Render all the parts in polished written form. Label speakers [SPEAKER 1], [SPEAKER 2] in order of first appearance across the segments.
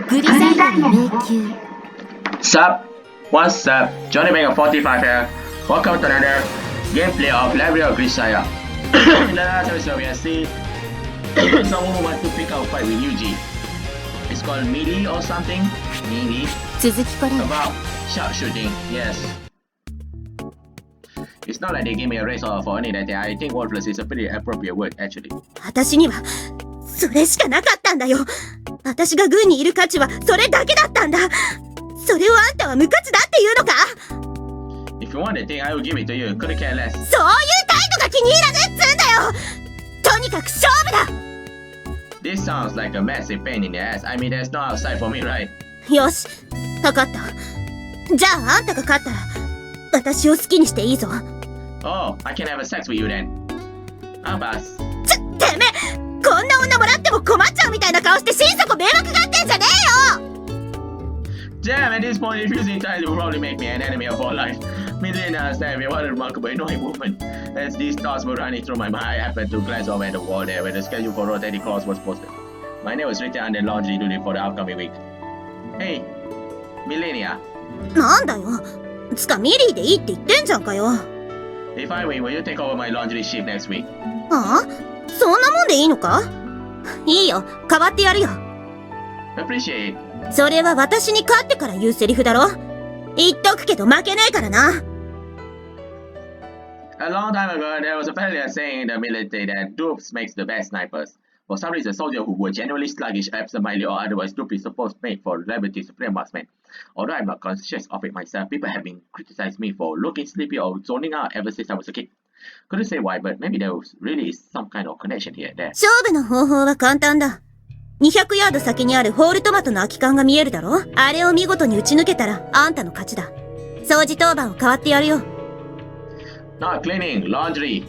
[SPEAKER 1] グリザイアの迷宮。
[SPEAKER 2] Sup? What's up? Johnny Mega 45 here. Welcome to another gameplay of Labyrinth of Grisaia. In the last episode, we have seen someone who wants to pick up a fight with Yuuji. It's called Melee or something. Melee.
[SPEAKER 1] 続きこれ
[SPEAKER 2] About sharpshooting. Yes. It's not like they gave me a raise or for any that I think worthless is a pretty appropriate word actually.
[SPEAKER 3] 私にはそれしかなかったんだよ。私が軍にいる価値はそれだけだったんだ。それをあんたは無価値だっていうのか？
[SPEAKER 2] If you want the thing, I will give it to you. Couldn't care less.
[SPEAKER 3] そういう態度が気に入らねえっつうんだよ。とにかく勝負だ。
[SPEAKER 2] This sounds like a massive pain in the ass. I mean, there's no outside for me, right?
[SPEAKER 3] よし、わかった。じゃああんたが勝ったら私を好きにしていいぞ。
[SPEAKER 2] Oh, I can have a sex with you then. I'll pass.
[SPEAKER 3] てめえ、こんな女もらっても困っちゃうみたいな顔して心底迷惑がってんじゃねえよ。
[SPEAKER 2] Damn, at this point, refusing ties will probably make me an enemy of all life. Me didn't understand me. What a remarkable, annoying woman. As these thoughts were running through my mind, I happened to glance over at the wall there where the schedule for rotating calls was posted. My name was written under laundry duty for the upcoming week. Hey, Millennia.
[SPEAKER 3] なんだよ。つかミリーでいいって言ってんじゃんかよ。
[SPEAKER 2] If I win, will you take over my laundry shift next week?
[SPEAKER 3] ああ、そんなもんでいいのか？いいよ、代わってやるよ。
[SPEAKER 2] Appreciate it.
[SPEAKER 3] それは私に勝ってから言うセリフだろ。言っとくけど負けねえからな。
[SPEAKER 2] A long time ago, there was a familiar saying in the military that dupes makes the best snipers. For some reason, soldiers who were generally sluggish, absent-minded, or otherwise stupid supposed made for Labyrinth of Supreme marksmen. Although I'm not conscious of it myself, people have been criticizing me for looking sleepy or zoning out ever since I was a kid. Couldn't say why, but maybe there was really some kind of connection here and there.
[SPEAKER 3] 勝負の方法は簡単だ。200ヤード先にあるホールトマトの空き缶が見えるだろ。あれを見事に打ち抜けたらあんたの勝ちだ。掃除当番を代わってやるよ。
[SPEAKER 2] Not cleaning, laundry.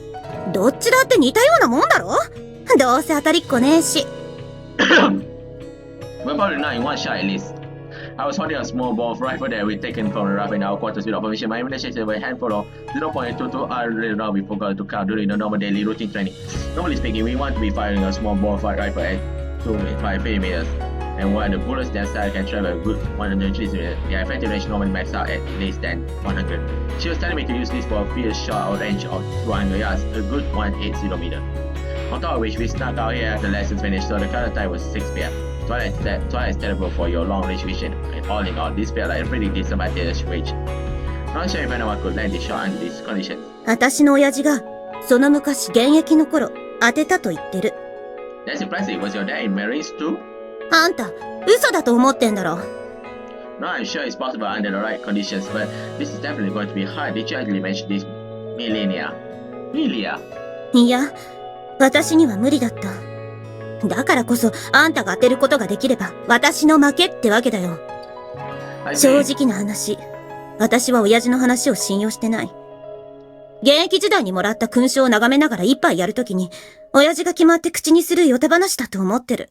[SPEAKER 3] どっちだって似たようなもんだろ。どうせ当たりっこねえし。
[SPEAKER 2] We're probably not in one shot at least. I was holding a small ball of rifle that we'd taken from the rough in our quarters without permission. My ammunition was a handful of 0.22 rounds we forgot to count during the normal daily routine training. Normally speaking, we want to be firing a small ball of rifle at 2.5 millimeters. And while the bullets themselves can travel a good 130 meters, their effective range normally maxes out at less than 100. She was telling me to use this for a field shot range of 200 yards, a good 180 meters. On top of which, we snuck out here after lessons finished, so the current time was 6 p.m. Twilight is terrible for your long-range vision, and all in all, this felt like a pretty decent advantage range. Not sure if anyone could land this shot under these conditions.
[SPEAKER 3] 私の親父がその昔現役の頃当てたと言ってる。
[SPEAKER 2] That's impressive. Was your dad in Marines too?
[SPEAKER 3] あんた嘘だと思ってんだろ。
[SPEAKER 2] No, I'm sure it's possible under the right conditions, but this is definitely going to be hard. Did you actually mention this Millennia? Milia?
[SPEAKER 3] いや、私には無理だった。だからこそあんたが当てることができれば私の負けってわけだよ。正直な話、私は親父の話を信用してない。現役時代にもらった勲章を眺めながら一杯やるときに親父が決まって口にするよた話だと思ってる。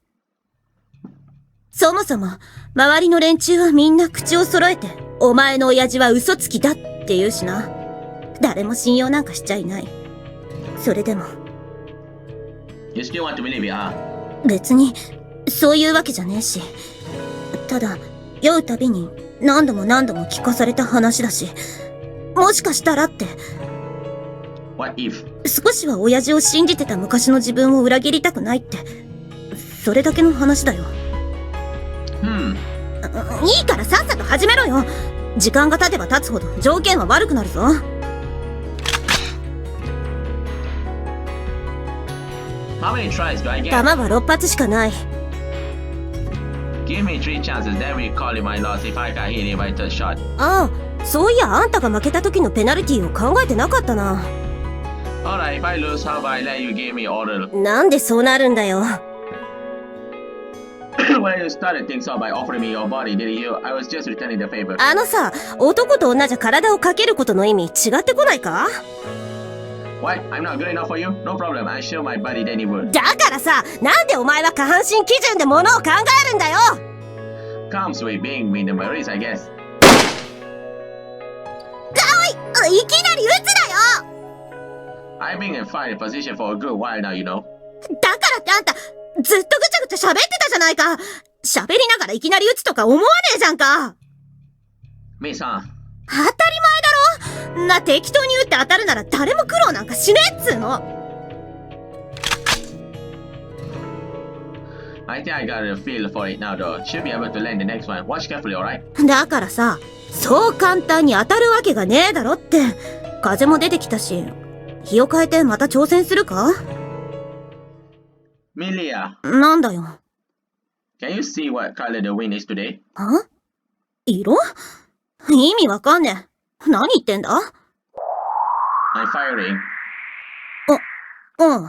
[SPEAKER 3] そもそも周りの連中はみんな口を揃えてお前の親父は嘘つきだって言うしな。誰も信用なんかしちゃいない。それでも
[SPEAKER 2] You still want to believe it, huh?
[SPEAKER 3] 別にそういうわけじゃねえし、ただ酔うたびに何度も何度も聞かされた話だし、もしかしたらって。
[SPEAKER 2] What if?
[SPEAKER 3] 少しは親父を信じてた昔の自分を裏切りたくないって、それだけの話だよ。いいからさっさと始めろよ。時間が経てば経つほど条件は悪くなるぞ。
[SPEAKER 2] How many tries do I get?
[SPEAKER 3] 弾は6発しかない。
[SPEAKER 2] Give me 3 chances, then we call it my loss if I can hit it by third shot.
[SPEAKER 3] ああ、そういやあんたが負けた時のペナルティを考えてなかったな。
[SPEAKER 2] Alright, if I lose, how about I let you give me all the...
[SPEAKER 3] なんでそうなるんだよ。
[SPEAKER 2] When you started things off by offering me your body, didn't you? I was just returning the favor.
[SPEAKER 3] あのさ、男と女じゃ体をかけることの意味違ってこないか？
[SPEAKER 2] What? I'm not good enough for you? No problem, I show my body then you would.
[SPEAKER 3] だからさ、なんでお前は下半身基準で物を考えるんだよ。
[SPEAKER 2] Comes with being in the Marines, I guess.
[SPEAKER 3] いきなり撃つなよ。
[SPEAKER 2] I've been in fighting position for a good while now, you know.
[SPEAKER 3] だからってあんたずっとぐちゃぐちゃ喋ってたじゃないか。喋りながらいきなり撃つとか思わねえじゃんか。
[SPEAKER 2] メイさん。
[SPEAKER 3] 当たり前だろ。適当に撃って当たるなら誰も苦労なんかしねえっつーの。
[SPEAKER 2] I think I got a feel for it now though. Should be able to land the next one. Watch carefully, alright?
[SPEAKER 3] だからさ、そう簡単に当たるわけがねえだろって。風も出てきたし、日を変えてまた挑戦するか？
[SPEAKER 2] ミリア。
[SPEAKER 3] なんだよ。
[SPEAKER 2] Can you see what color the wind is today?
[SPEAKER 3] は？色？意味わかんねえ。何言ってんだ？
[SPEAKER 2] I'm firing.
[SPEAKER 3] うん。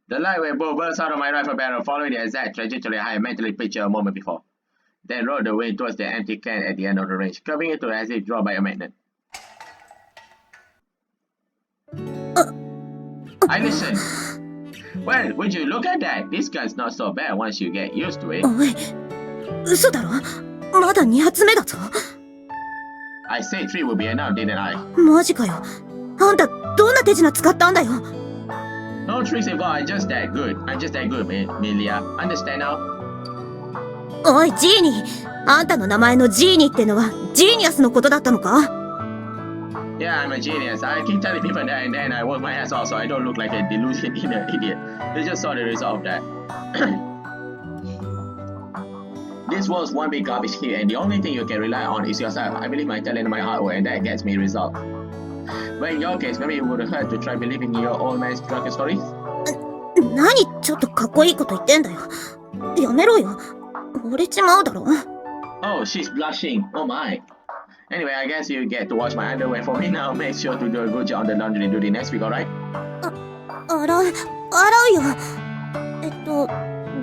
[SPEAKER 2] The lightweight bolt burst out of my rifle barrel, following the exact trajectory I had mentally pictured a moment before. Then rolled away towards the empty can at the end of the range, curving it as if drawn by a magnet. I listened. Well, would you look at that? This gun's not so bad once you get used to it.
[SPEAKER 3] おい、嘘だろ？まだ2発目だぞ。
[SPEAKER 2] I said 3 would be enough, didn't I?
[SPEAKER 3] マジかよ。あんた、どんな手品使ったんだよ。
[SPEAKER 2] No tricks involved, I'm just that good, Milia. Understand now?
[SPEAKER 3] おい、ジーニー。あんたの名前のジーニーってのは、ジーニアスのことだったのか？
[SPEAKER 2] Yeah, I'm a genius. I keep telling people that and then I work my ass off so I don't look like a delusional idiot. They just saw the result of that. This was one big garbage heap and the only thing you can rely on is yourself. I believe my talent and my hard work and that gets me results. But in your case, maybe it would hurt to try believing in your old man's drunken stories?
[SPEAKER 3] 何ちょっとかっこいいこと言ってんだよ。やめろよ。折れちまうだろ。
[SPEAKER 2] Oh, she's blushing. Oh my. Anyway, I guess you get to wash my underwear for me now. Make sure to do a good job on the laundry duty next week, alright?
[SPEAKER 3] 洗うよ。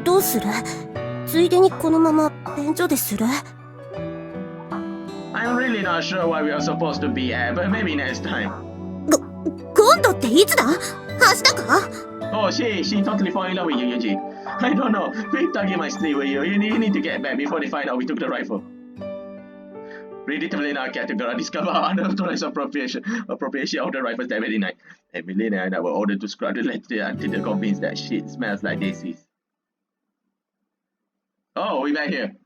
[SPEAKER 3] どうする？ついでにこのまま便所でする？
[SPEAKER 2] I'm really not sure where we are supposed to be at, but maybe next time.
[SPEAKER 3] 今度っていつだ？明日か？
[SPEAKER 2] Oh, she totally fall in love with you, Yuuji. I don't know. Quick tugging my sleeve with you. You need to get back before they find out we took the rifle. Predictably, now Category discover unauthorized appropriation of the rifles that very night. And Milena and I were ordered to scrub the letter until they're convinced that shit smells like daisies. Oh, we back here.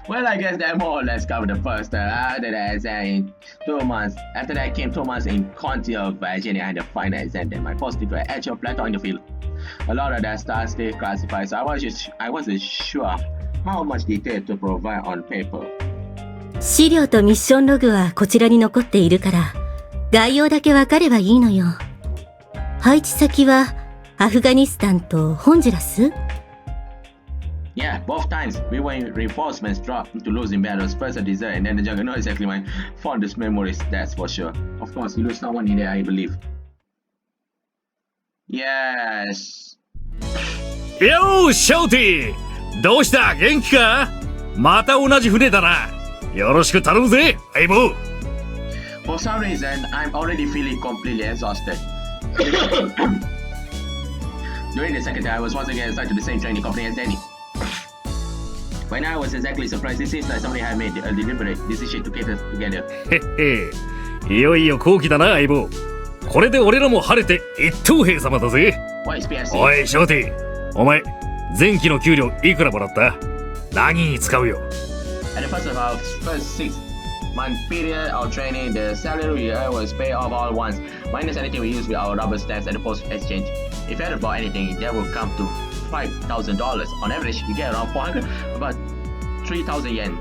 [SPEAKER 2] Well, I guess that more or less covered the first after that in 2 months. After that came 2 months in County of Virginia and the final exam. Then my first degree at your plateau in the field. A lot of that stuff still classified, so I wasn't sure how much detail to provide on paper.
[SPEAKER 4] 資料とミッションログはこちらに残っているから、概要だけわかればいいのよ。配置先はアフガニスタンとホンジュラス？
[SPEAKER 2] Yeah, both times we were in reinforcements dropped to losing battles. First a desert and then the jungle. Not exactly my fondest memories, that's for sure. Of course, you lose someone in there, I believe. Yes.
[SPEAKER 5] Yo, Shouty! どうした元気か？また同じ船だな。よろしく頼むぜ、相棒。
[SPEAKER 2] For some reason, I'm already feeling completely exhausted. During the second day, I was once again assigned to the same training company as Danny. When I was exactly surprised, it seems like somebody had made a deliberate decision to get us together.
[SPEAKER 5] へへ、いよいよ後期だな、相棒。これで俺らも晴れて一等兵様だぜ。
[SPEAKER 2] What is PSC?
[SPEAKER 5] おい、ショーティ、お前、前期の給料いくらもらった？何に使うよ。
[SPEAKER 2] At the first of our first 6-month period of training, the salary we earned was paid off all at once, minus anything we used with our rubber stamps at the post exchange. If you hadn't bought anything, that would come to $5,000. On average, you get around 400, about 3,000 yen.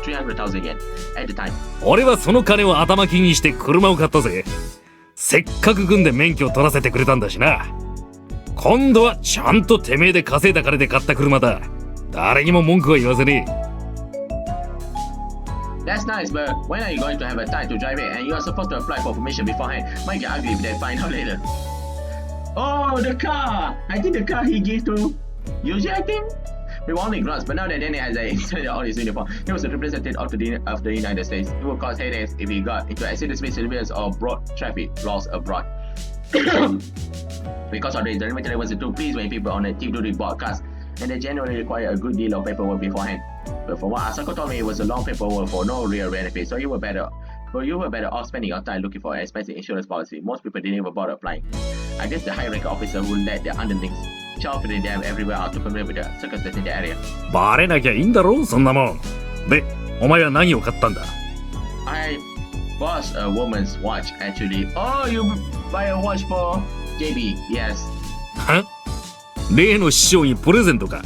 [SPEAKER 2] 300,000 yen at the time.
[SPEAKER 5] 俺はその金を頭金にして車を買ったぜ。せっかく軍で免許を取らせてくれたんだしな。今度はちゃんとてめえで稼いだ金で買った車だ。誰にも文句は言わせねえ。
[SPEAKER 2] That's nice, but when are you going to have a time to drive it? And you are supposed to apply for permission beforehand. Might get ugly if they find out later. Oh, the car! I think the car he gave to Yuuji, I think? We were only grunts, but now that Danny has inserted all his uniform, he was a representative of the United States. It would cause headaches if he got into accidents with civilians or broad traffic laws abroad. Because of this, the military wasn't too pleased when people on the team duty broadcast, and they generally require a good deal of paperwork beforehand. But from what Asako told me, it was a long paperwork for no real benefit, so you were better off spending your time looking for an expensive insurance policy. Most people didn't even bother applying. I guess the high-rank officer who led the underlings shuffling them everywhere out to familiar with the circumstances in the area.
[SPEAKER 5] バレなきゃいいんだろそんなもん。で、お前は何を買ったんだ？
[SPEAKER 2] I bought a woman's watch actually. Oh, you buy a watch for JB? Yes.
[SPEAKER 5] は？例の師匠にプレゼントか？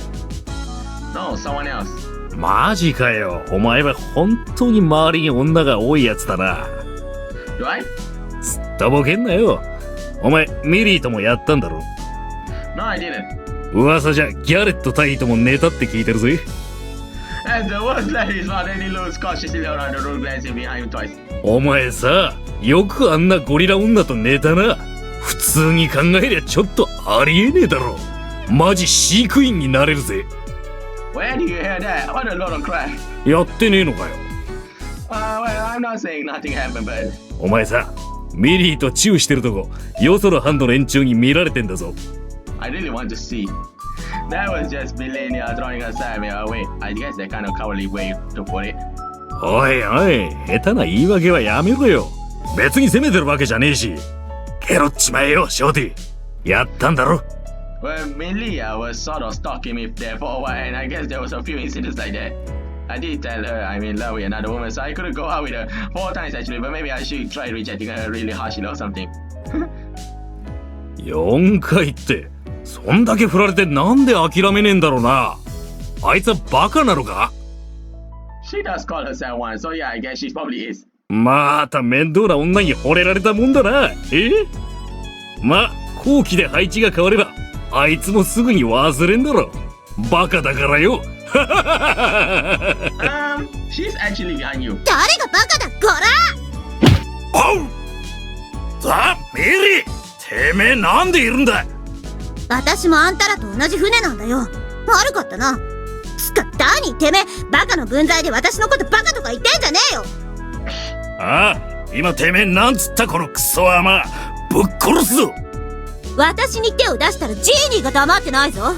[SPEAKER 2] No, someone else.
[SPEAKER 5] マジかよ。お前は本当に周りに女が多いやつだな。
[SPEAKER 2] Do I?
[SPEAKER 5] すっとぼけんなよ。お前、ミリーともやったんだろ？
[SPEAKER 2] No, I didn't.
[SPEAKER 5] 噂じゃギャレット大尉とも寝たって聞いてるぜ。
[SPEAKER 2] And the worst that is found any loose cautiously around the road glancing behind him twice.
[SPEAKER 5] お前さ、よくあんなゴリラ女と寝たな。普通に考えりゃちょっとありえねえだろ。マジ飼育員になれるぜ。
[SPEAKER 2] Where do you hear that? What a load of crap.
[SPEAKER 5] やってねえのかよ。
[SPEAKER 2] Well, I'm not saying nothing happened, but
[SPEAKER 5] お前さ、ミリーとチューしてるとこ、よその班の連中に見られてんだぞ。
[SPEAKER 2] I really want to see. That was just Millennia throwing aside me away. I guess that kind of cowardly way to put it.
[SPEAKER 5] おいおい、下手な言い訳はやめろよ。別に責めてるわけじゃねえし。ケロっちまえよ、ショーティ。やったんだろ。
[SPEAKER 2] Well, Millennia was sort of stalking me there for a while, and I guess there was a few incidents like that. I did tell her I'm in love with another woman, so I couldn't go out with her 4 times actually, but maybe I should try rejecting her really harshly or something.
[SPEAKER 5] 4回って、そんだけ振られてなんで諦めねえんだろうな。あいつはバカなのか？
[SPEAKER 2] She does call herself one, so yeah, I guess she probably is.
[SPEAKER 5] また面倒な女に惚れられたもんだな。ま、後期で配置が変われば、あいつもすぐに忘れんだろ。バカだからよ。
[SPEAKER 2] She's actually behind you.
[SPEAKER 3] 誰がバカだ、こら！
[SPEAKER 5] おう！さあ、メリー！てめえなんでいるんだ？
[SPEAKER 3] 私もあんたらと同じ船なんだよ。悪かったな。つか、何てめえ、バカの分際で私のことバカとか言ってんじゃねえよ。
[SPEAKER 5] ああ、今てめえなんつったこのクソアマ。ぶっ殺すぞ。
[SPEAKER 3] 私に手を出したらジーニーが黙ってないぞ。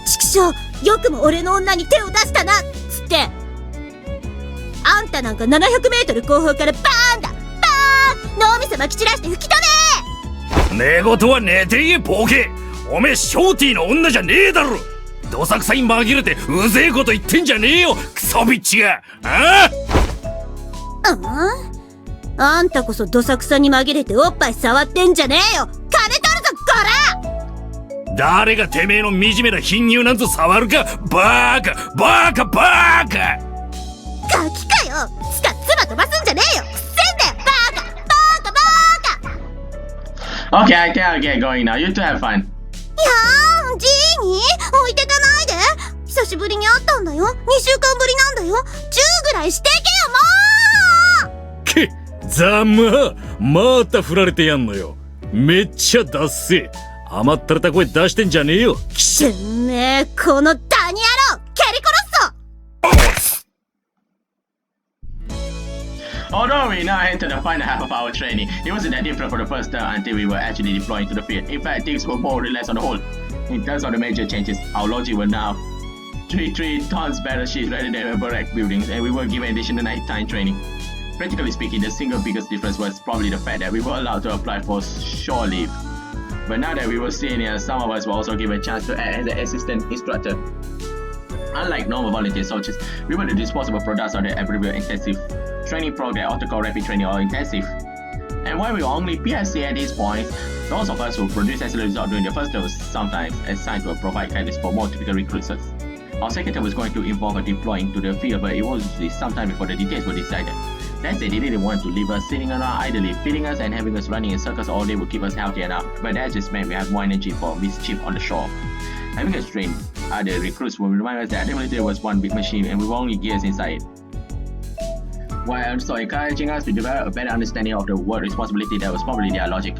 [SPEAKER 3] 畜生、よくも俺の女に手を出したなっつって。あんたなんか700メートル後方からバーンだ、バーン、脳みそまき散らして吹き飛
[SPEAKER 5] 寝言は寝て言えボケ。おめえショーティーの女じゃねえだろ。どさくさに紛れてうぜえこと言ってんじゃねえよ、クソビッチが。
[SPEAKER 3] あんたこそどさくさに紛れておっぱい触ってんじゃねえよ。金取るぞ、こら！
[SPEAKER 5] 誰がてめえの惨めな貧乳なんぞ触るか。バーカバーカバーカ。
[SPEAKER 3] ガキかよ。つか唾飛ばすんじゃねえよ。くせんだよ、バーカバーカバーカ。
[SPEAKER 2] Okay, I think I'll get going now. You two have fun.
[SPEAKER 3] いやーん、ジーニー置いてかないで。久しぶりに会ったんだよ。2週間ぶりなんだよ。チューぐらいしてけよ、もう！
[SPEAKER 5] けっ、ざまた振られてやんのよ。めっちゃダッセー。甘ったれた声出してんじゃねえよ。
[SPEAKER 3] てめえ、このダニ野郎、蹴り殺すぞ！
[SPEAKER 2] Although we now enter the final half of our training, it wasn't that different for the first term until we were actually deploying to the field. In fact, things were more or less on the whole. In terms of the major changes, our logic were now 3 tons battleships rather than barrack buildings, and we were given additional nighttime training. Practically speaking, the single biggest difference was probably the fact that we were allowed to apply for shore leave. But now that we were seniors, some of us were also given a chance to act as an assistant instructor. Unlike normal volunteer soldiers, we were the disposable products of the abbreviated intensive training program, often called rapid training or intensive. And while we were only PSC at this point, those of us who produced as a result during the first term was sometimes assigned to provide guidance for more typical recruits. Our second term was going to involve a deploying to the field, but it was sometime before the details were decided. That said, they didn't want to leave us sitting around idly. Feeding us and having us running in circles all day would keep us healthy enough, but that just meant we had more energy for mischief on the shore. Having us train other recruits would remind us that the military was one big machine and we were only gears inside it, while also encouraging us to develop a better understanding of the word responsibility that was probably their logic.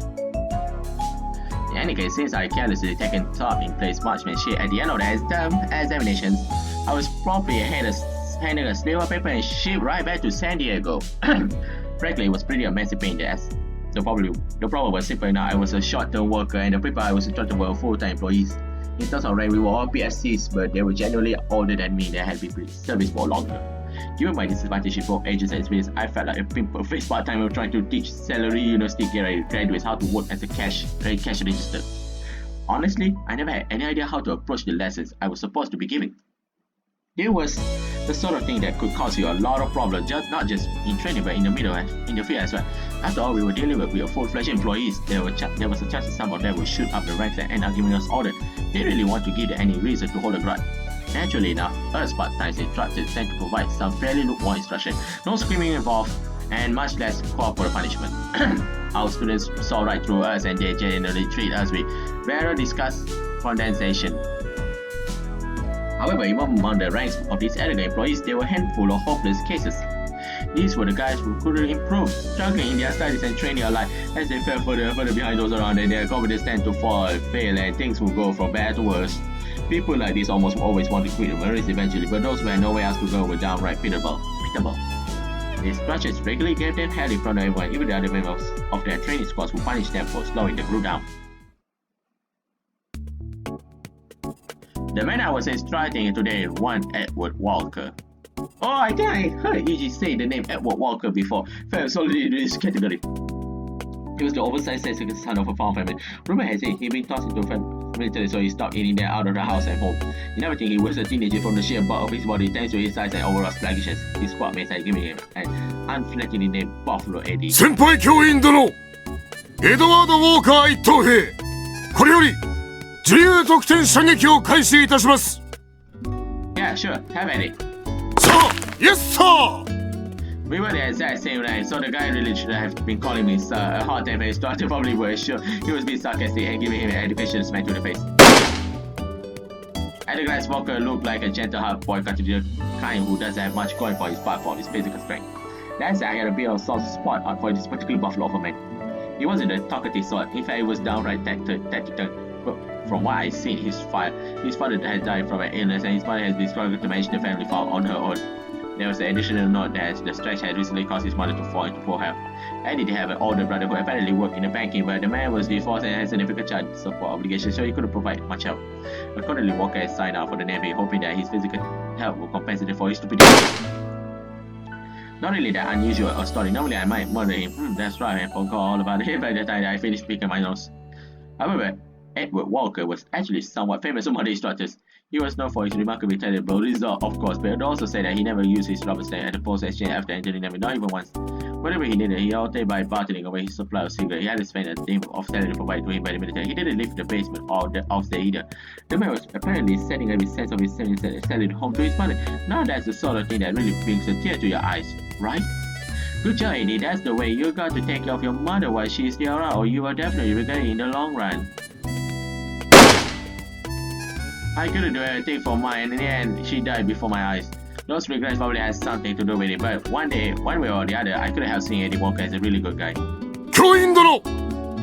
[SPEAKER 2] In any case, since I carelessly taken top in place marksmanship at the end of the examinations, I was promptly handing a slip of paper and shipped right back to San Diego. Frankly, it was pretty amazing pain in the ass. The problem was simple enough. I was a short-term worker and the people I was instructed were full-time employees. In terms of rank, we were all PSCs, but they were genuinely older than me. They had been in service for longer. Given my disadvantage in both ages and experience, I felt like a pimple-faced part-timer trying to teach salary university graduates how to work as a cash register. Honestly, I never had any idea how to approach the lessons I was supposed to be giving. It was the sort of thing that could cause you a lot of problems, not just in training but in the field as well. After all, we were dealing with full-fledged employees. There was a chance that some of them would shoot up the ranks and end up giving us orders. They didn't really want to give them any reason to hold a grudge. Naturally enough, us part-time instructors tend to provide some fairly lukewarm instruction, no screaming involved, and much less corporal punishment. Our students saw right through us and they generally treat us with very disgust condensation. However, even among the ranks of these arrogant employees, there were a handful of hopeless cases. These were the guys who couldn't improve, struggling in their studies and training alike. As they fell further behind those around them, their confidence tend to fall, fail, and things will go from bad to worse. People like this almost always want to quit the race eventually, but those who had nowhere else to go were downright pitiable. These crutches regularly gave them hell in front of everyone, even the other members of their training squads who punished them for slowing the crew down. The man I was instructing today, one Edward Walker. Oh, I think I heard Yuuji say the name Edward Walker before. Fell solidly into this category. He was the oversized second son of a farm family. Rumor has it he'd been tossed into military, so he stopped eating there out of the house and home. You never think he was a teenager from the sheer bulk of his body thanks to his size and overall sluggishness. His squad mates had given him an unflattering name, Buffalo Eddie.
[SPEAKER 6] 先輩教員殿、エドワード・ウォーカー一等兵、これより自由得点射撃を開始いたします。
[SPEAKER 2] Yeah, sure, have at it.
[SPEAKER 6] さあ、Yes, sir!
[SPEAKER 2] We were the exact same rank, so the guy really should have been calling me sir. A hot-tempered instructor probably was sure he was being sarcastic and giving him an education smack to the face. At the glass Walker looked like a gentle hard boy, considered kind who doesn't have much going for his part for his physical strength. That said, I had a bit of a soft spot for this particular buffalo of a man. He wasn't a talkative sort. In fact, he was downright taciturn. But from what I've seen, his father had died from an illness, and his mother has been struggling to manage the family farm on her own. There was an additional note that the stretch had recently caused his mother to fall into poor health. Eddie did have an older brother who apparently worked in the banking, but the man was divorced and had significant child support obligations, so he couldn't provide much help. Accordingly, Walker had signed out for the Navy, hoping that his physical help would compensate for his stupidity. Not really that unusual a story. Normally, I might murder him. That's right, I forgot all about it by the time I finished picking my nose. However, Edward Walker was actually somewhat famous among the instructors. He was known for his remarkably terrible result, of course, but also said that he never used his rubber stamp at the post exchange after entering the Navy, not even once. Whenever he needed, he altered by bartering away his supply of cigarettes. He had to spend a day of salary provided to him by the military. He didn't live in the basement or the upstairs either. The man was apparently setting every cent of his salary home to his mother. Now that's the sort of thing that really brings a tear to your eyes, right? Good job, Eddie. That's the way you got to take care of your mother while she's still around, or you will definitely regret it in the long run. I couldn't do anything for mine, and in the end, she died before my eyes. Those regrets probably had something to do with it, but one day, one way or the other, I couldn't have seen Eddie Walker as a really good guy.
[SPEAKER 6] 教員殿、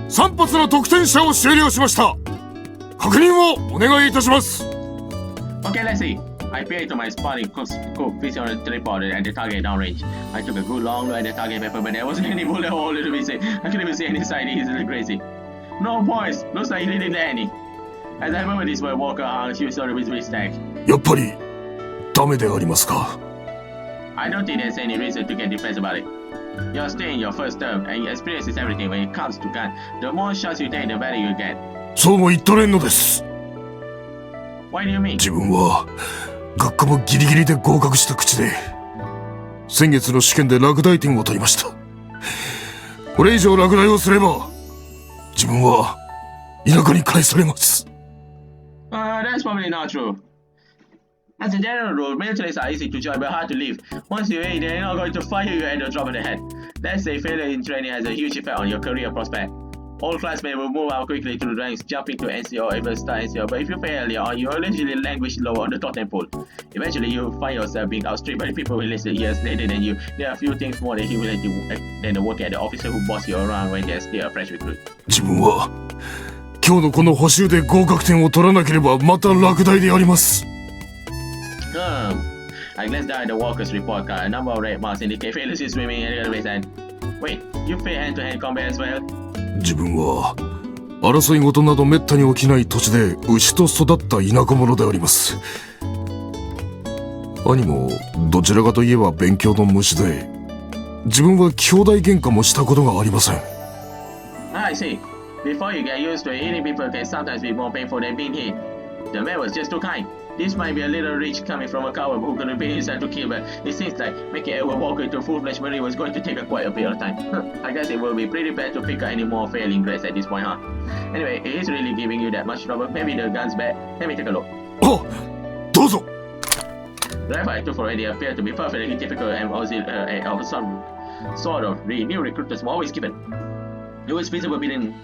[SPEAKER 6] 3発の得点射を終了しました。確認をお願いいたします。
[SPEAKER 2] Okay, let's see. I peered to my spotting scope facing on the teleporter at the target downrange. I took a good long look at the target paper, but there wasn't any bullet hole to be seen. I couldn't even see any inside. He's really crazy. No points. Looks like he didn't land any. As I remember this word, Walker hung, she was sort of with his stack.
[SPEAKER 6] やっぱりダメでありますか。
[SPEAKER 2] I don't think there's any reason to get depressed about it. You're still in your first term, and your experience is everything when it comes to gun. The more shots you take, the better you get.
[SPEAKER 6] そうも言っとれんのです。
[SPEAKER 2] What do you mean?
[SPEAKER 6] 自分は学科もギリギリで合格した口で、先月の試験で落第点を取りました。これ以上落第をすれば、自分は田舎に帰されます。
[SPEAKER 2] That's probably not true. As a general rule, militaries are easy to join but hard to leave. Once you're in, they're not going to fire you at the drop of the hat. Let's say failure in training has a huge effect on your career prospect. Old classmates will move out quickly through the ranks, jumping to NCO or even start NCO, but if you fail early on, you usually languish lower on the totem pole. Eventually, you'll find yourself being outstripped by the people who enlisted years later than you. There are few things more humiliating than the work at the officer who boss you around when they're still a fresh recruit.
[SPEAKER 6] 自分は今日のこの補習で合格点を取らなければまた落第であります。
[SPEAKER 2] I glanced down at the Walker's report card. A number of red marks indicate failures in swimming and the race. And wait, you failed hand-to-hand combat as well?
[SPEAKER 6] 自分は争い事などめったに起きない土地で牛と育った田舎者であります。兄もどちらかといえば勉強の虫で、自分は兄弟喧嘩もしたことがありません。
[SPEAKER 2] I see. Before you get used to it, hitting people can sometimes be more painful than being hit. The man was just too kind. This might be a little rich coming from a coward who couldn't pay himself to kill, but it seems like making Edward Walker into a full-fledged marine was going to take quite a bit of time. I guess it will be pretty bad to pick up any more failing grades at this point, huh? Anyway, it is really giving you that much trouble. Maybe the gun's bad. Let me take a look.
[SPEAKER 6] あ、どうぞ。
[SPEAKER 2] The rifle I took already appeared to be perfectly typical and of some sort of new recruiters were always given. It was visible being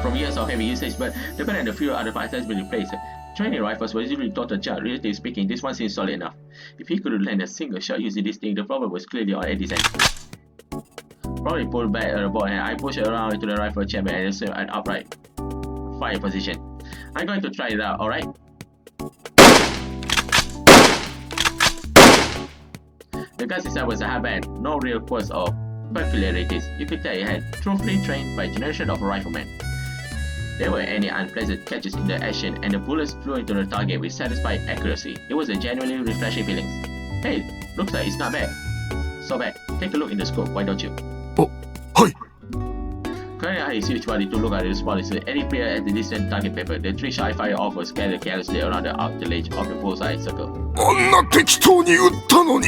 [SPEAKER 2] from years of heavy usage, but depending on the few other parts has been replaced. Training rifles were usually taught a child. Relatively speaking, this one seems solid enough. If he could land a single shot using this thing, the problem was clearly on Eddie's end. Probably pulled back the board and I pushed it around into the rifle chamber and assumed an upright fire position. I'm going to try it out, alright? The gun itself was a hardband, no real quirks or peculiarities. You could tell it had truthfully trained by a generation of riflemen. There were any unpleasant catches in the action, and the bullets flew into the target with satisfying accuracy. It was a genuinely refreshing feeling. Hey, looks like it's not bad. So bad. Take a look in the scope, why don't you?
[SPEAKER 6] Oh, はい。
[SPEAKER 2] Clearing out his huge body to look at the spot is any player at the distant target paper. The three shy fire off was scattered carelessly around the outer edge of the bullseye circle.
[SPEAKER 6] あんな適当に撃ったのに。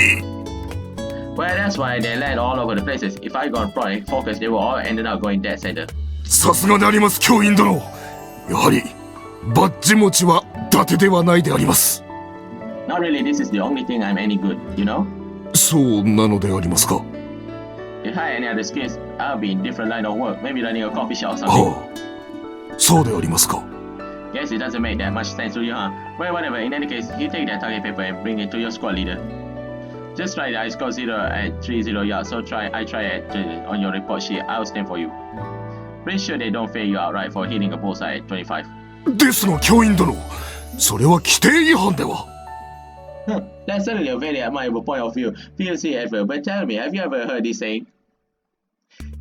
[SPEAKER 2] Well, that's why they land all over the places. If I got point focus, they were all ended up going dead center.
[SPEAKER 6] さすがであります、教員殿。やはりバッジ持ちは伊達ではないであります。
[SPEAKER 2] Not really, this is the only thing I'm any good, you know?
[SPEAKER 6] そうなのでありますか。
[SPEAKER 2] If I had any other skills, I'll be in different line of work, maybe running a coffee shop or something.
[SPEAKER 6] はあ、そうでありますか。
[SPEAKER 2] Guess it doesn't make that much sense to you, huh? Well, whatever, in any case, you take that target paper and bring it to your squad leader. Just try the I score 0 at 30 yards, so I try at on your report sheet, I'll stand for you. Pretty sure they don't fail you outright for hitting a bullseye at 25.
[SPEAKER 6] ですが教員殿、それは規定違反では。
[SPEAKER 2] That's certainly a very admirable point of view. POC effort, but tell me, have you ever heard this saying?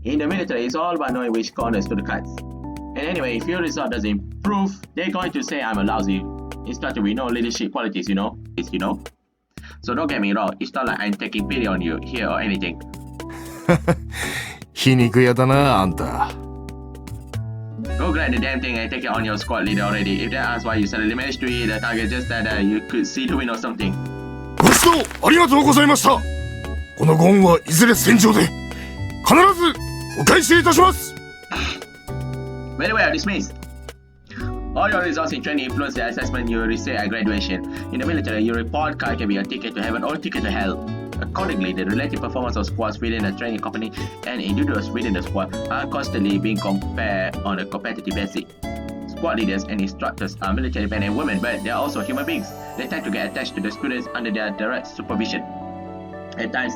[SPEAKER 2] In the military, it's all about knowing which corners to the cuts. And anyway, if your result doesn't improve, they're going to say I'm a lousy instructor with no leadership qualities, you know? So don't get me wrong, it's not like I'm taking pity on you here or anything.
[SPEAKER 6] 皮肉屋だな、あんた。
[SPEAKER 2] Go grab the damn thing and take it on your squad leader already. If that asks why you suddenly managed to hit the target just that you could see the win or something.
[SPEAKER 6] ご指導ありがとうございました。このご恩はいずれ戦場で必ずお返しいたします。
[SPEAKER 2] Very well, dismissed. All your results in training influence the assessment you receive at graduation. In the military, your report card can be a ticket to heaven or a ticket to hell. Accordingly, the relative performance of squads within a training company and individuals within the squad are constantly being compared on a competitive basis. Squad leaders and instructors are military men and women, but they are also human beings. They tend to get attached to the students under their direct supervision. At times,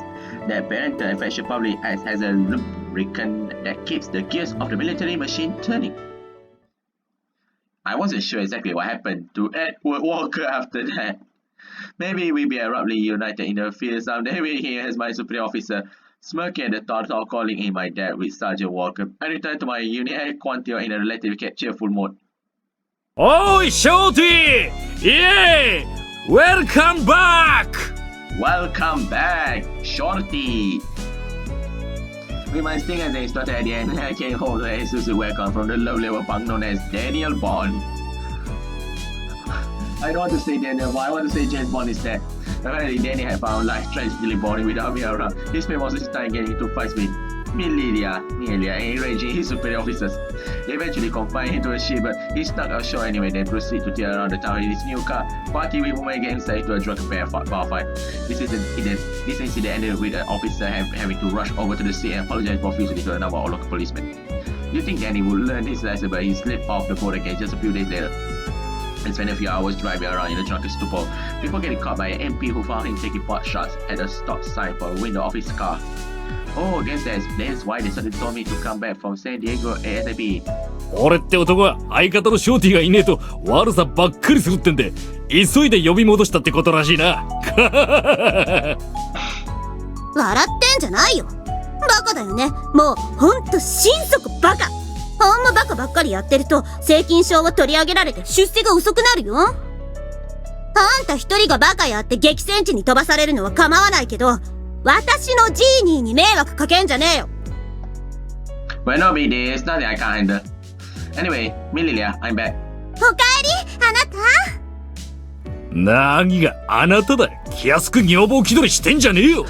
[SPEAKER 2] their parental affection probably acts as a lubricant that keeps the gears of the military machine turning. I wasn't sure exactly what happened to Edward Walker after that. Maybe we'll be abruptly united in the field someday with him as my superior officer. Smirking at the thought of calling him my dad with Sergeant Walker, I returned to my unit at Quantio in a relatively cheerful mode.
[SPEAKER 5] Oi, Shorty! Yay! Welcome back!
[SPEAKER 2] Welcome back, Shorty! With my sting as an instructor at the end, I came home to a Susu welcome from the low-level punk known as Daniel Bond. I don't want to say Daniel, but I want to say James Bond instead. Apparently, Danny had found life tragically boring without me around. He spent most of his time getting into fights with Melia, and enraging his superior officers. They eventually confined him to a ship, but he snuck ashore anyway, then proceeded to tear around the town in his new car, party with women getting himself into a drunken bar fight. This incident ended with an officer having to rush over to the scene and apologize profusely to a number of local policemen. You'd think Danny would learn his lesson, but he slipped off the boat again just a few days later. And spent a few hours driving around in a drunken stupor before getting caught by an MP who found him taking pot shots at a stop sign for a window of his car. Oh, I guess that's why they suddenly told me to come back from San Diego ASAP.
[SPEAKER 5] 俺って男は相方のショーティーがいねえと悪さばっかりするってんで急いで呼び戻したってことらしいな。
[SPEAKER 3] 笑ってんじゃないよ。バカだよね。もうほんと心底バカ。ほんまバカばっかりやってると正金賞を取り上げられて出世が遅くなるよ。あんた一人がバカやって激戦地に飛ばされるのは構わないけど、私のジーニーに迷惑かけんじゃねえよ。
[SPEAKER 2] Well, no big deal. It's nothing I can't handle. Anyway, Mililia, I'm back.
[SPEAKER 3] おかえり、あなた。
[SPEAKER 5] 何があなただ。気安く女房気取りしてんじゃねえよ。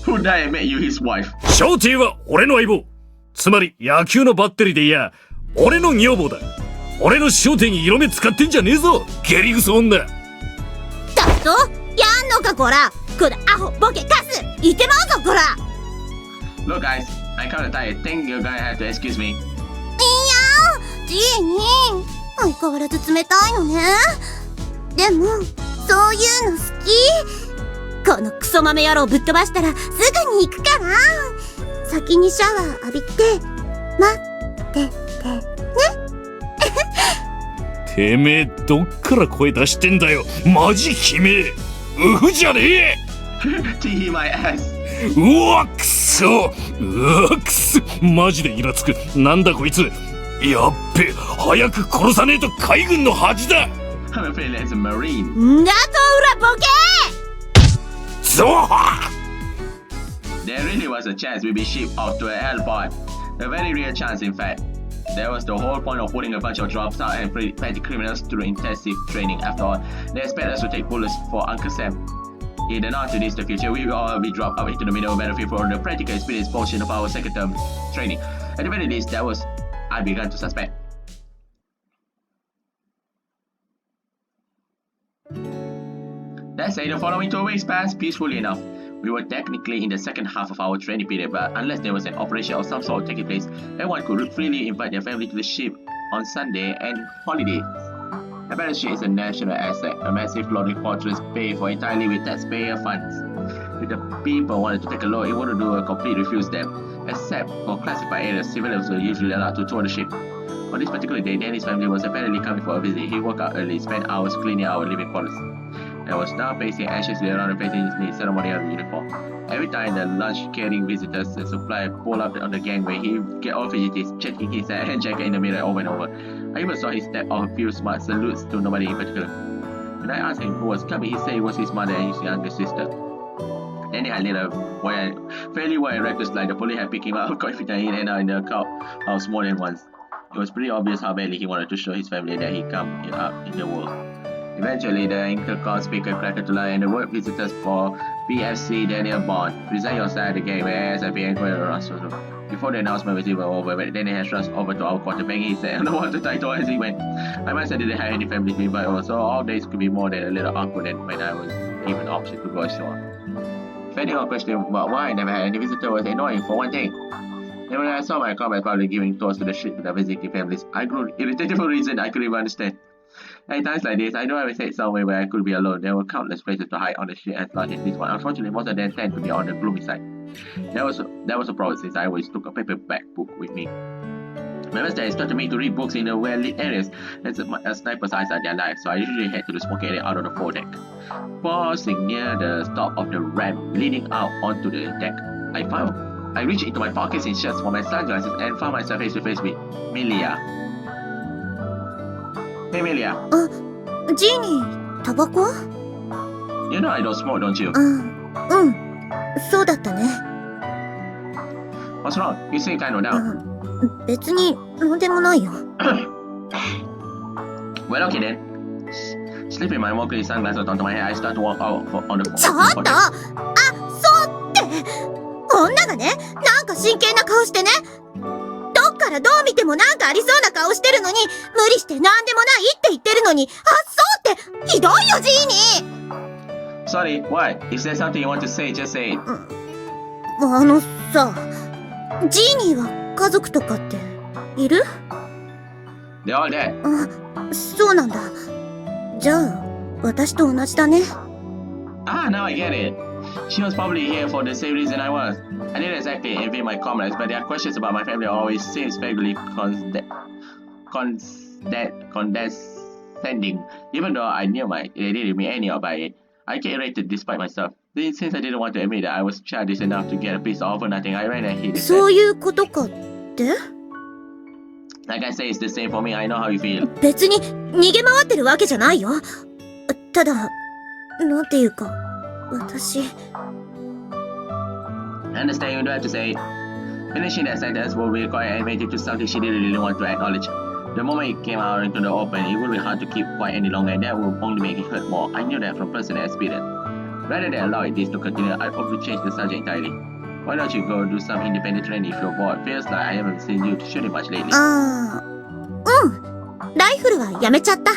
[SPEAKER 2] Who did I make you his wife?
[SPEAKER 5] 翔太は俺の相棒。つまり野球のバッテリーでいや、俺の女房だ。俺の翔太に色目使ってんじゃねえぞ。ゲリグソ女。
[SPEAKER 3] だとやんのかこら。こらアホボケカス言ってまうぞこら。
[SPEAKER 2] Look, guys, I'm kind of tired. Think you're gonna have to excuse me.
[SPEAKER 3] いやー、ジーニー相変わらず冷たいのね。でもそういうの好き。このクソ豆野郎ぶっ飛ばしたらすぐに行くから。先にシャワー浴びて待っててね。
[SPEAKER 5] てめえどっから声出してんだよ。マジ悲鳴。うふじゃねえ。
[SPEAKER 2] Tee my ass.
[SPEAKER 5] うわくそ。くそ。マジでイラつく。なんだこいつ。やっべ、早く殺さねえと海軍の恥だ。
[SPEAKER 2] I'm afraid as a marine.
[SPEAKER 3] んだと裏ボケ。
[SPEAKER 5] ゾー。
[SPEAKER 2] There really was a chance we'd be shipped off to an airport. A very real chance, in fact. That was the whole point of putting a bunch of drops out and petty criminals through intensive training. After all, they expect us to take bullets for Uncle Sam. Either not to this the future, we will all be dropped out into the middle of the battlefield for the practical experience portion of our second term training. At the very least, that was I began to suspect. Let's say the following 2 weeks passed peacefully enough. We were technically in the second half of our training period, but unless there was an operation of some sort taking place, everyone could freely invite their family to the ship on Sunday and holidays. The battleship is a national asset, a massive floating fortress paid for entirely with taxpayer funds. If the people wanted to take a look, it wouldn't do a complete refuse them. Except for classified areas, civilians were usually allowed to tour the ship. On this particular day, Danny's family was apparently coming for a visit. He woke up early, spent hours cleaning our living quarters, and was now pacing anxiously around and facing his neat ceremonial uniform. Every time the lunch-carrying visitors and supplier pulled up on the gangway, he'd get all fidgety, checking his hand jacket in the mirror over and over. I even saw him step off a few smart salutes to nobody in particular. When I asked him who was coming, he said it was his mother and his younger sister. Danny had lit a fairly wide reckless light. The police had picked him up, confident in and out in the crowd house more than once. It was pretty obvious how badly he wanted to show his family that he'd come up in the world. Eventually, the intercom speaker cracked to life and the word visitors for PFC Daniel Bond. Present your side of the game ASAP and go around. Before the announcement was even over, Daniel had rushed over to our quarterback. He said, I don't want the title as he went. I must say, didn't have any family to invite over, so all days could be more than a little awkward than when I was given option to go ashore. If anyone questioned about why I never had any visitor was annoying for one thing. And when I saw my comments probably giving tours to the ship with the visiting families, I grew irritated for a reason I couldn't even understand. At times like this, I know I was head somewhere where I could be alone. There were countless places to hide on the ship as large as this one. Unfortunately, most of them tend to be on the gloomy side. That was a problem since I always took a paperback book with me. Members there instructed me to read books in the well-lit areas as sniper's eyes are their lives, so I usually head to the smoking area out on the foredeck. Pausing near the stop of the ramp leading out onto the deck, I reached into my pockets and shirts for my sunglasses and found myself face to face with Milia. Hey Milia.
[SPEAKER 3] ジーニー、タバコ？
[SPEAKER 2] You know I don't smoke, don't you?
[SPEAKER 3] そうだったね。
[SPEAKER 2] What's wrong? You seem kind of down.
[SPEAKER 3] 別になんでもないよ。
[SPEAKER 2] Well, okay then. Slipping my more clean sunglasses onto my head, I start to walk out on the.
[SPEAKER 3] ちょっと！そうって！女がね、なんか真剣な顔してね。どっからどう見てもなんかありそうな顔してるのに、無理してなんでもないって言ってるのに、そうってひどいよジーニー。
[SPEAKER 2] Sorry, what? If there's something you want to say, just say it.
[SPEAKER 3] さ、ジーニーは家族とかっている？
[SPEAKER 2] They're all dead.
[SPEAKER 3] そうなんだ。じゃあ、私と同じだね。
[SPEAKER 2] Ah, now I get it. She was probably here for the same reason I was. I didn't exactly envy my comrades, but their questions about my family always seems vaguely condescending. Even though I knew they didn't mean any by it, I get irritated despite myself. Since I didn't want to admit that I was childish enough to get a piece of for nothing, I ran and hid it.
[SPEAKER 3] そういうことかって？
[SPEAKER 2] Like I say, it's the same for me. I know how you feel.
[SPEAKER 3] 別に逃げ回ってるわけじゃないよ。ただ、なんていうか、私。
[SPEAKER 2] I understand you don't have to say it. Finishing that sentence would require admitting to something she didn't really want to acknowledge. The moment it came out into the open, it would be hard to keep quiet any longer, and that would only make it hurt more. I knew that from personal experience. Rather than allow this to continue, I probably change the subject entirely. Why don't you go do some independent training if you're bored? Feels like I haven't seen you shooting much lately.
[SPEAKER 3] ライフルはやめちゃった。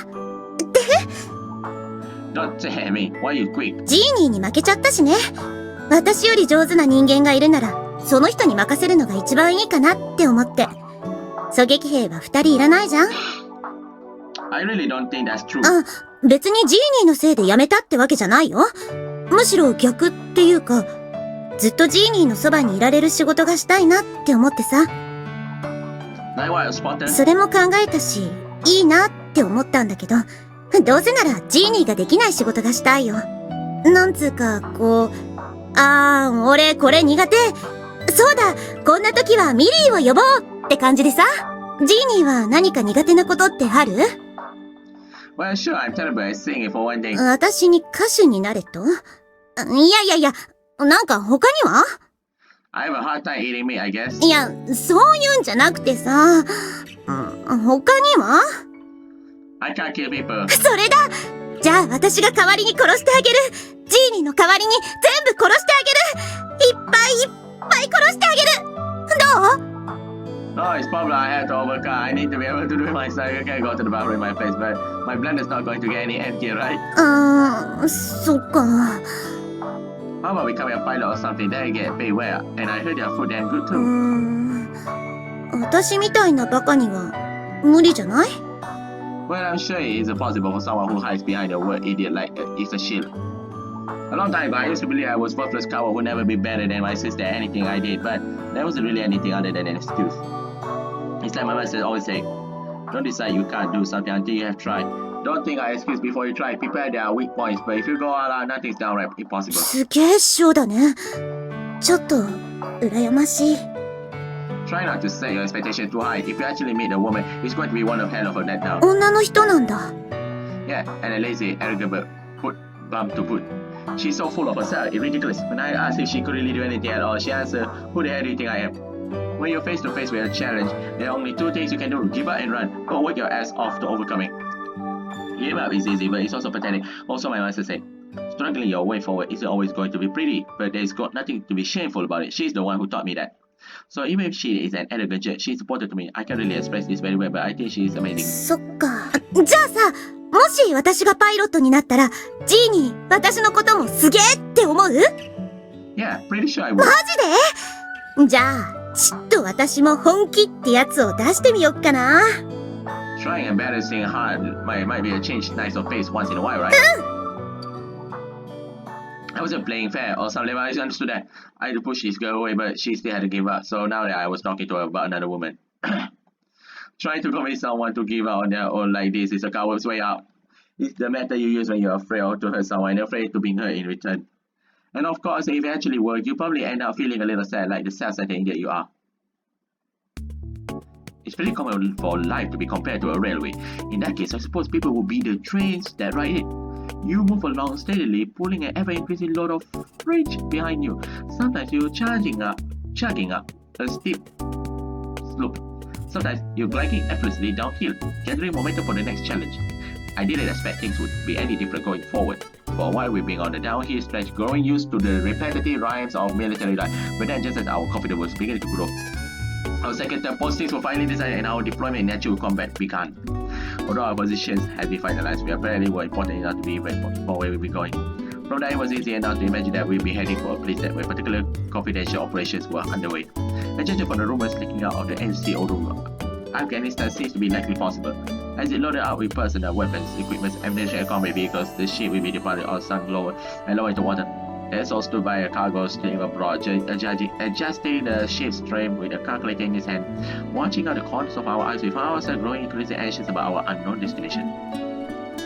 [SPEAKER 2] Don't tell me. Why you quit?
[SPEAKER 3] ジーニーに負けちゃったしね。私より上手な人間がいるなら、その人に任せるのが一番いいかなって思って。狙撃兵は2人いらないじゃん。
[SPEAKER 2] I really don't think that's true.
[SPEAKER 3] 別にジーニーのせいで辞めたってわけじゃないよ。むしろ逆っていうか、ずっとジーニーのそばにいられる仕事がしたいなって思ってさ。それも考えたし、いいなって思ったんだけど、どうせならジーニーができない仕事がしたいよ。なんつうか、こう、俺これ苦手。そうだ、こんな時はミリーを呼ぼうって感じでさ。ジーニーは何か苦手なことってある？
[SPEAKER 2] Well, sure, I'm terrible at singing for one thing.
[SPEAKER 3] 私に歌手になれと？いや、なんか他には？
[SPEAKER 2] I have a hard time eating meat, I guess.
[SPEAKER 3] いや、そういうんじゃなくてさ、他には？
[SPEAKER 2] I can't kill people.
[SPEAKER 3] それだ！じゃあ私が代わりに殺してあげる。ジーニーの代わりに全部殺してあげる。いっぱい殺してあげる。どう？
[SPEAKER 2] Oh, it's problem I have to overcome. I need to be able to do it myself. I can't go to the bathroom in my face, but my blender's not going to get any empty, right?
[SPEAKER 3] そっか。
[SPEAKER 2] How about becoming a pilot or something? Then I get paid well, and I heard their food damn good too.
[SPEAKER 3] 私みたいなバカには無理じゃない？
[SPEAKER 2] Well, I'm sure it is possible for someone who hides behind the word idiot like it's a shield. A long time ago, I used to believe I was worthless coward who would never be better than my sister at anything I did, but there wasn't really anything other than an excuse. It's like my master always say, don't decide you can't do something until you have tried. Don't think I excuse before you try. People have their weak points, but if you go all out, nothing's downright impossible.
[SPEAKER 3] すげえ師匠だね。ちょっと羨ましい。
[SPEAKER 2] Try not to set your expectation too high. If you actually meet a woman, it's going to be one of hell of a letdown.
[SPEAKER 3] 女の人なんだ。
[SPEAKER 2] Yeah, and a lazy, arrogant bum to boot. She's so full of herself, it's ridiculous. When I asked if she could really do anything at all, she answered, who the hell do you think I am? When you're face to face with a challenge, there are only two things you can do, give up and run, or work your ass off to overcome it. Give up is easy, but it's also pathetic. Also, my master said, struggling your way forward isn't always going to be pretty, but there's got nothing to be shameful about it. She's the one who taught me that. So even if she is an arrogant jerk, she's supported to me. I can't really express this very well, but I think she is amazing.
[SPEAKER 3] そっか。じゃあさ、もし私がパイロットになったら、ジーニー、私のこともすげーって思う？
[SPEAKER 2] Yeah, pretty sure I would.
[SPEAKER 3] マジで？じゃあ、ちっと私も本気ってやつを出してみよっかな。
[SPEAKER 2] Trying and balancing hard might be a change nice of pace once in a while, right? I wasn't playing fair or something, but I understood that. I had to push this girl away, but she still had to give up. So now that I was talking to her about another woman. Trying to convince someone to give up on their own like this is a coward's way out. It's the method you use when you're afraid to hurt someone and afraid to be hurt in return. And of course, if it actually works, you probably end up feeling a little sad like the self-centered idiot you are. It's pretty common for life to be compared to a railway. In that case, I suppose people will be the trains that ride it. You move along steadily, pulling an ever-increasing load of freight behind you. Sometimes you're chugging up a steep slope. Sometimes you're gliding effortlessly downhill, gathering momentum for the next challenge. I didn't expect things would be any different going forward. For a while we've been on the downhill stretch, growing used to the repetitive rhymes of military life, but then just as our confidence was beginning to grow, our second-term postings were finally decided and our deployment in natural combat began. Although our positions had been finalized, we apparently were important enough to be even for where we'd be going. From there, it was easy enough to imagine that we'd be heading for a place that where particular confidential operations were underway. And judging from the rumors leaking out of the NCO room, Afghanistan seems to be likely possible. As it loaded up with personal weapons, equipment, ammunition, and combat vehicles, the ship will be departed or sunk lower and lower into water. As all stood by a cargo stream abroad, adjusting the ship's trim with a calculator in his hand, watching out the corners of our eyes, we found ourselves growing increasingly anxious about our unknown destination.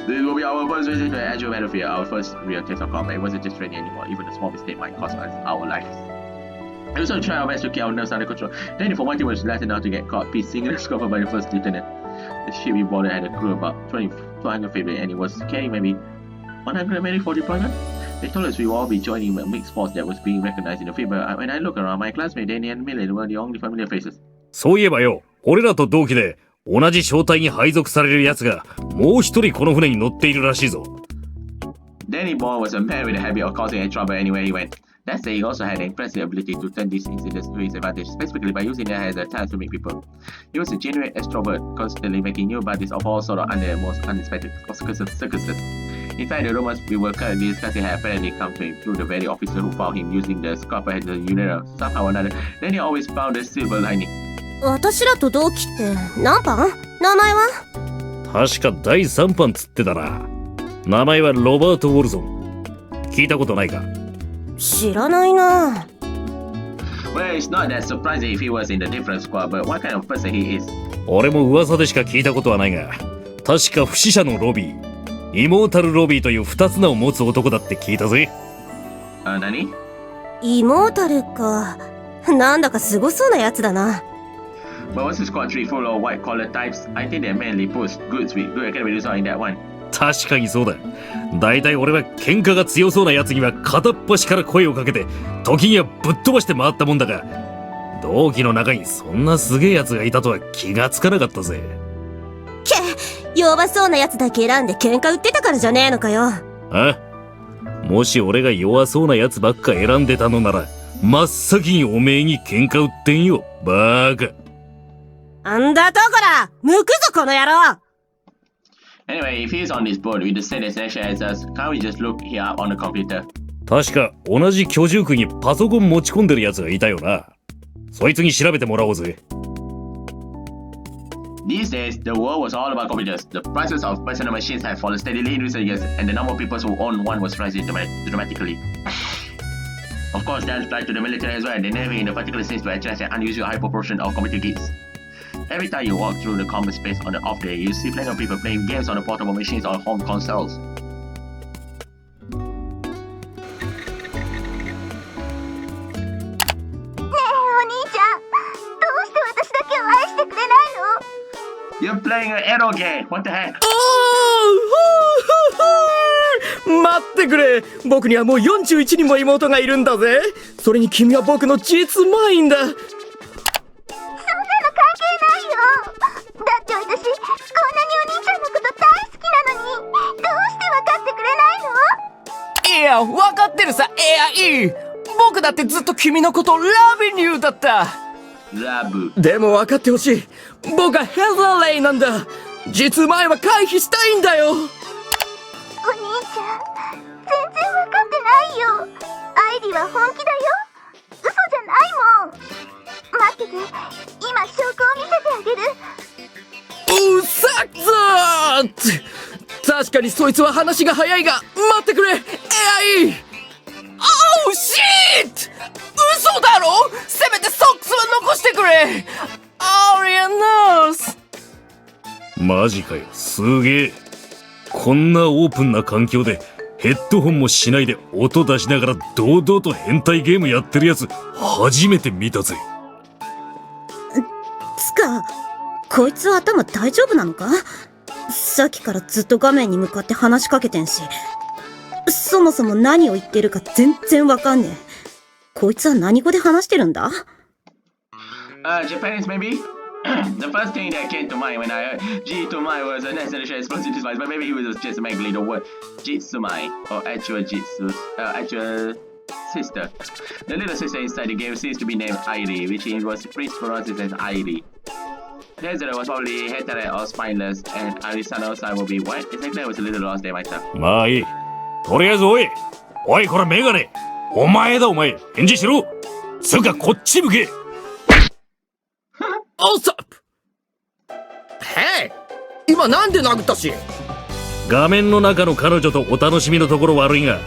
[SPEAKER 2] This will be our first visit to an actual battlefield, our first real taste of combat. It wasn't just training anymore, even a small mistake might cost us our lives. We also tried our best to keep our nerves under control. Then, for one thing, was less enough to get caught piecing and discovered by the first lieutenant. The ship we boarded had a crew of about 250, and it was carrying maybe 100 many for deployment? They told us we will all be joining a mixed force that was being recognized in the field, but when I look around, my classmate Danny and Millie were the only familiar faces.
[SPEAKER 5] そういえばよ、俺らと同期で同じ小隊に配属される奴がもう一人この船に乗っているらしいぞ。
[SPEAKER 2] Danny Bourne was a man with a habit of causing trouble anywhere he went. That said, he also had an impressive ability to turn these incidents to his advantage, specifically by using it as a task to meet people. He was a genuine extrovert, constantly making new buddies of all sorts under the most unexpected circumstances. In fact, the rumors we were currently discussing had apparently come to him through the very officer who found him using the scalpel as a unit. Somehow or another, Danny always found a silver lining.
[SPEAKER 3] 私らと同期って何班？名前は？
[SPEAKER 5] 確か第3班つってたな。名前はロバート・ウォルソン。聞いたことないか？
[SPEAKER 3] 知らないな。
[SPEAKER 2] Well, it's not that surprising if he was in the different squad, but what kind of person he is?
[SPEAKER 5] 俺も噂でしか聞いたことはないが、確か不死者のロビー、イモータルロビーという2つ名を持つ男だって聞いたぜ。
[SPEAKER 2] 何？
[SPEAKER 3] イモータルか。なんだかすごそうなやつだな。
[SPEAKER 2] But was the squad tree full of white-collar types? I think they mainly pushed goods with good academic results in that one.
[SPEAKER 5] 確かにそうだ。だいたい俺は喧嘩が強そうなやつには片っ端から声をかけて、時にはぶっ飛ばして回ったもんだが、同期の中にそんなすげえやつがいたとは気がつかなかったぜ。
[SPEAKER 3] 弱そうなやつだけ選んで喧嘩売ってたからじゃねえのかよ。
[SPEAKER 5] あ？もし俺が弱そうなやつばっか選んでたのなら、真っ先におめえに喧嘩売ってんよ、バーカ。
[SPEAKER 3] んだとこら、向くぞこの野郎。
[SPEAKER 2] Anyway, if he's on this board with the same destination as us, can't we just look here up on the computer?
[SPEAKER 5] 確か同じ居住区にパソコン持ち込んでるやつがいたよな。そいつに調べてもらおうぜ。
[SPEAKER 2] These days, the world was all about computers. The prices of personal machines have fallen steadily in recent years, and the number of people who own one was rising dramatically. Of course, that applies to the military as well, and the Navy in particular seems to attract an unusual high proportion of computer geeks. Every time you walk through the combat space on the off day, you see plenty of people playing games on the portable machines or home consoles.
[SPEAKER 1] お兄ちゃん、どうして私だけを愛してくれないの？
[SPEAKER 2] You're playing an arrow game. What the heck?
[SPEAKER 7] 待ってくれ。僕にはもう41人も妹がいるんだぜ。それに君は僕の実マインだ。
[SPEAKER 1] だって私、こんなにお兄ちゃんのこと大好きなのに、どうして分かってくれないの？
[SPEAKER 7] いや、分かってるさ。いい。僕だってずっと君のことラビニューだった。
[SPEAKER 2] ラブ。
[SPEAKER 7] でも分かってほしい。僕はヘザーレイなんだ。実前は回避したいんだよ。
[SPEAKER 1] お兄ちゃん、全然分かってないよ。アイリは本気だよ。嘘じゃないもん。待ってて、今証拠を見せてあげる。
[SPEAKER 7] うさっぞー。確かにそいつは話が早いが、待ってくれ。オーシーッ！嘘だろ？せめてソックスは残してくれ。アリアノース。
[SPEAKER 5] マジかよ、すげえ。こんなオープンな環境でヘッドホンもしないで音出しながら堂々と変態ゲームやってるやつ初めて見たぜ。
[SPEAKER 3] つか、こいつは頭大丈夫なのか？さっきからずっと画面に向かって話しかけてんし、そもそも何を言ってるか全然わかんねえ。こいつは何語で話してるんだ？
[SPEAKER 2] Japanese maybe? The first thing that came to mind when I heard G to mind was a necessary explosive device, but maybe he was just making the word Jitsumai, or actual Jitsu, actual sister. The little sister inside the game seems to be named Airi, which was pronounced as Airi. Hezara was probably heterate or spineless, and Arisano's side will be white. Exactly, I was a little lost there myself.
[SPEAKER 5] まあいい。とりあえずおい、これメガネ。お前だお前、返事しろ。つうかこっち向け。
[SPEAKER 7] おっさへい、今なんで殴ったし。
[SPEAKER 5] 画面の中の彼女とお楽しみのところ悪いが、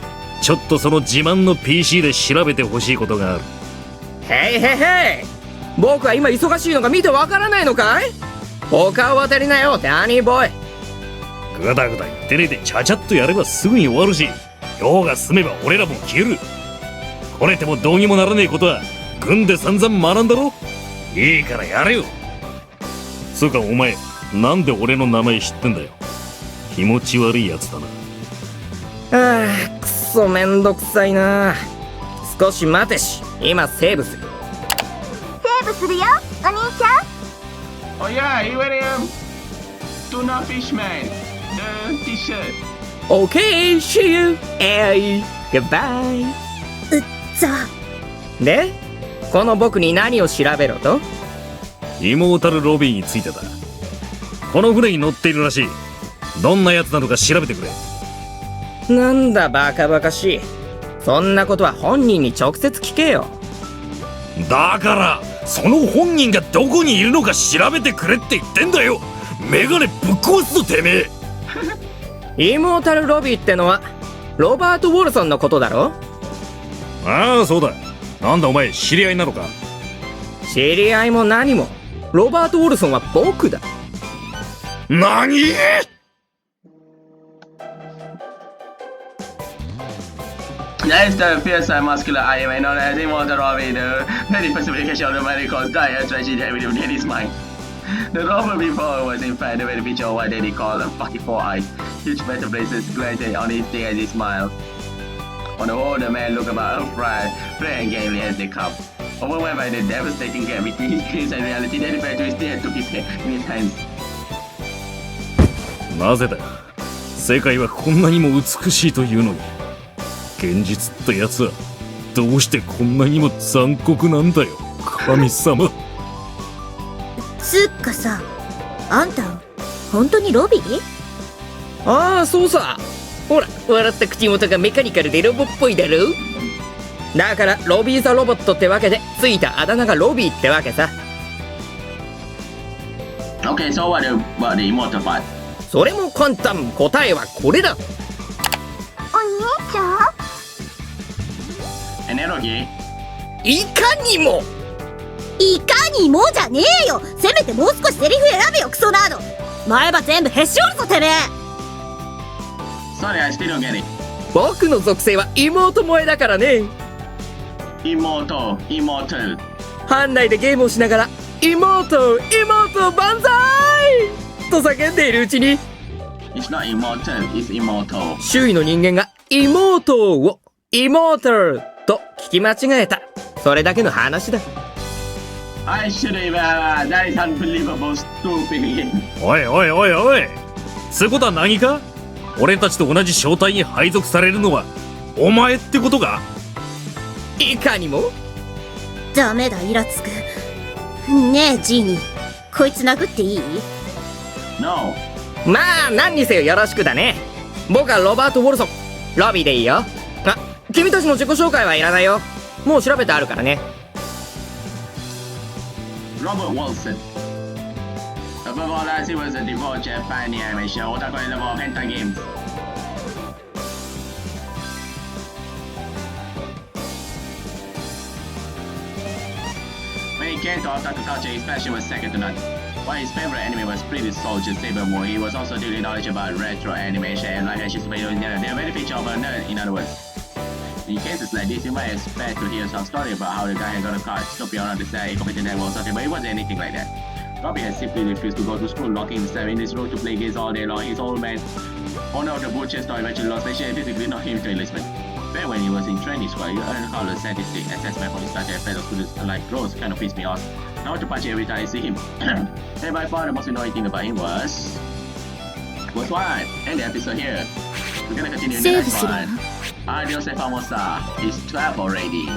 [SPEAKER 5] ちょっとその自慢の PC で調べてほしいことがある。
[SPEAKER 7] へい、僕は今忙しいのが見てわからないのかい？他を渡りなよ、ダニーボーイ。
[SPEAKER 5] ぐだぐだ言ってねえでちゃちゃっとやればすぐに終わるし、用が済めば俺らも消える。これてもどうにもならねえことは軍で散々学んだろ。いいからやれよ。つうかお前、なんで俺の名前知ってんだよ。気持ち悪いやつだな。
[SPEAKER 7] ああ、くそめんどくさいな。少し待てし、今セーブする。
[SPEAKER 1] セーブするよ、お兄ちゃん。
[SPEAKER 2] Oh yeah, you wearing tuna fish man, the t-shirt.
[SPEAKER 7] OK, see you! グッバイ。
[SPEAKER 3] ザ。
[SPEAKER 7] で、この僕に何を調べろと？
[SPEAKER 5] イモータルロビーについてだ。この船に乗っているらしい。どんなやつなのか調べてくれ。
[SPEAKER 7] なんだバカバカしい。そんなことは本人に直接聞けよ。
[SPEAKER 5] だからその本人がどこにいるのか調べてくれって言ってんだよ。メガネぶっ壊すぞてめえ。
[SPEAKER 7] イモータルロビーってのはロバート・ウォルソンのことだろ？
[SPEAKER 5] ああ、そうだ。なんだお前、知り合いなのか？
[SPEAKER 7] 知り合いも何も、ロバート・ウォルソンは僕だ。
[SPEAKER 5] 何？
[SPEAKER 2] That is the fierce and muscular anime known as Immortal Robbie, the very personification of the man calls dire tragedy that within his mind. The robber before was in fact the very picture of what they call a fucking four eyes. Huge better places glinted on his face as he smiled. On the whole, the man looked about upright, fair and gamely as they come. Overwhelmed by the devastating gap between his dreams and reality, then he fell to his death took his head in his hands.
[SPEAKER 5] なぜだ。世界はこんなにも美しいというのに、現実ってやつはどうしてこんなにも残酷なんだよ、神様。
[SPEAKER 3] つっかさ、あんた本当にロビー？
[SPEAKER 7] ああ、そうさ。ほら、笑った口元がメカニカルでロボっぽいだろ。だからロビー・ザ・ロボットってわけでついたあだ名がロビーってわけさ。
[SPEAKER 2] Okay, so what about the immortal part?
[SPEAKER 7] それも簡単。答えはこれだ。
[SPEAKER 1] お兄ちゃん？
[SPEAKER 2] エネルギー？
[SPEAKER 7] いかにも。
[SPEAKER 3] いかにもじゃねえよ。せめてもう少しセリフ選べよ、クソナード。前歯全部へし折るぞてめえ。
[SPEAKER 2] Sorry, I still don't get it.
[SPEAKER 7] 僕の属性は妹萌えだからね。
[SPEAKER 2] Immortal.
[SPEAKER 7] 班内でゲームをしながら妹万歳と叫んでいるうちに、
[SPEAKER 2] It's not immortal, it's immortal.
[SPEAKER 7] 周囲の人間が妹をimmortalと聞き間違えた。それだけの話だ。
[SPEAKER 2] I shouldn't even. That is unbelievable, stupid.
[SPEAKER 5] おいおいおいおい。そういうことは何か？俺たちと同じ正体に配属されるのはお前ってことか？
[SPEAKER 7] いかにも。
[SPEAKER 3] ダメだ、イラつく。ねえジーニー、こいつ殴っていい？
[SPEAKER 2] No.
[SPEAKER 7] まあ何にせよよろしくだね。僕はロバート・ウォルソン。ロビーでいいよ。あ、君たちの自己紹介はいらないよ。もう調べてあるからね。
[SPEAKER 2] Robert Wilson. Above all else, he was a devout Japanese animation otaku and lover of hentai games. When it came to otaku culture, his passion was second to none. While his favorite anime was Pretty Soldier Saber Moon, he was also deeply knowledgeable about retro animation and live action superhero in general. They are very feature of a nerd, in other words. In cases like this, you might expect to hear some story about how the guy had got a car, stupid or understand a computer network or something, but it wasn't anything like that. Robbie had simply refused to go to school, locking himself in his room to play games all day long. His old man, owner of the butcher store, eventually lost patience and physically knocked him to enlistment. Back when he was in training school, he earned countless statistics assessment for his study and fellow students like Rose kind of pissed me off. I want to punch him every time I see him. And by far the most annoying thing about him was what? End the episode here. We're gonna continue in the next one. Adios, famosa. It's 12 already.